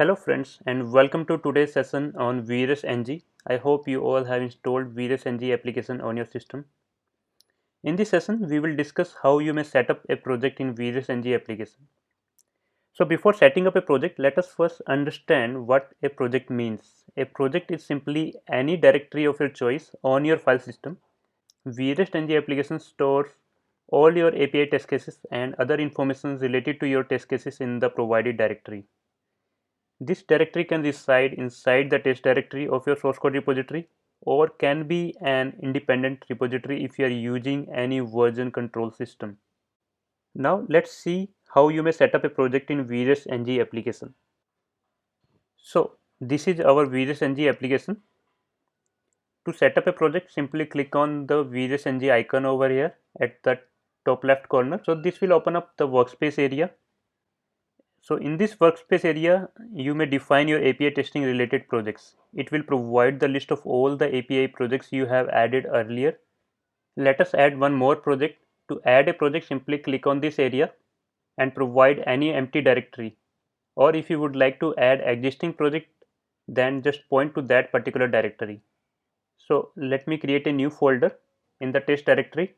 Hello friends and welcome to today's session on VRS NG. I hope you all have installed VRS NG application on your system. In this session, we will discuss how you may set up a project in VRS NG application. So before setting up a project, let us first understand what a project means. A project is simply any directory of your choice on your file system. VRS NG application stores all your API test cases and other information related to your test cases in the provided directory. This directory can reside inside the test directory of your source code repository or can be an independent repository if you are using any version control system. Now let's see how you may set up a project in VRS NG application. So this is our VRS NG application. To set up a project, simply click on the VRS NG icon over here at the top left corner. So this will open up the workspace area. So in this workspace area, you may define your API testing related projects. It will provide the list of all the API projects you have added earlier. Let us add one more project. To add a project, simply click on this area and provide any empty directory. Or if you would like to add existing project, then just point to that particular directory. So let me create a new folder in the test directory.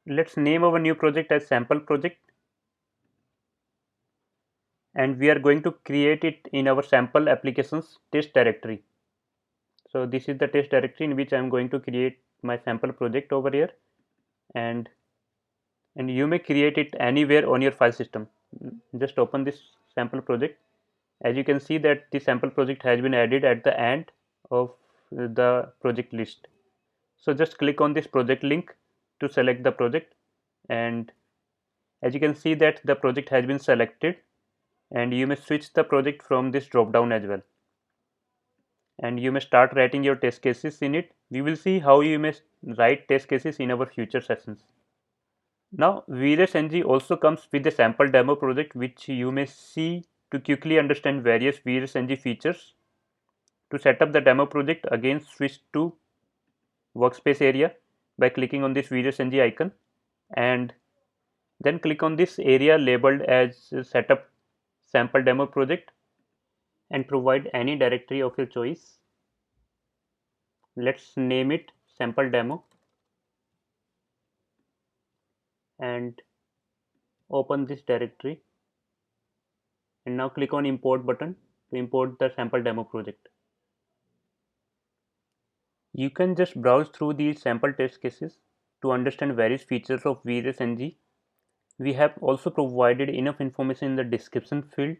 Let's name our new project as sample project. And we are going to create it in our sample applications test directory. So this is the test directory in which I am going to create my sample project over here, and you may create it anywhere on your file system. Just open this sample project. As you can see that the sample project has been added at the end of the project list. So just click on this project link to select the project, and as you can see that the project has been selected, and you may switch the project from this drop down as well, and you may start writing your test cases in it. We will see how you may write test cases in our future sessions. Now VRS NG also comes with a sample demo project which you may see to quickly understand various VRS NG features. To set up the demo project, again switch to workspace area by clicking on this VRS NG icon, and then click on this area labeled as setup sample demo project and provide any directory of your choice. Let's name it sample demo and open this directory, and now click on import button to import the sample demo project. You can just browse through these sample test cases to understand various features of VRS NG. We have also provided enough information in the description field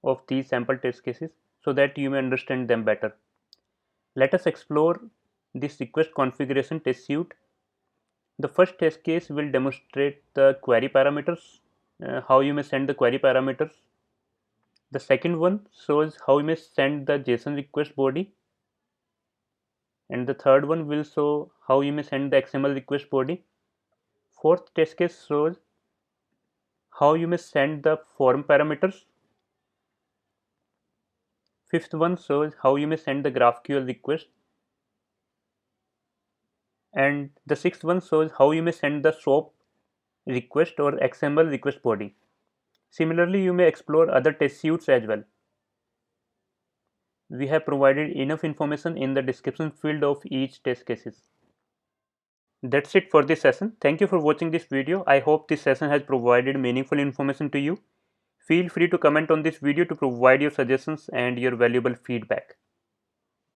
of these sample test cases so that you may understand them better. Let us explore this request configuration test suite. The first test case will demonstrate the query parameters, how you may send the query parameters. The second one shows how you may send the JSON request body, and the third one will show how you may send the XML request body. Fourth test case shows how you may send the form parameters. Fifth one shows how you may send the GraphQL request, and the sixth one shows how you may send the SOAP request or XML request body. Similarly, you may explore other test suites as well. We have provided enough information in the description field of each test cases. That's it for this session. Thank you for watching this video. I hope this session has provided meaningful information to you. Feel free to comment on this video to provide your suggestions and your valuable feedback.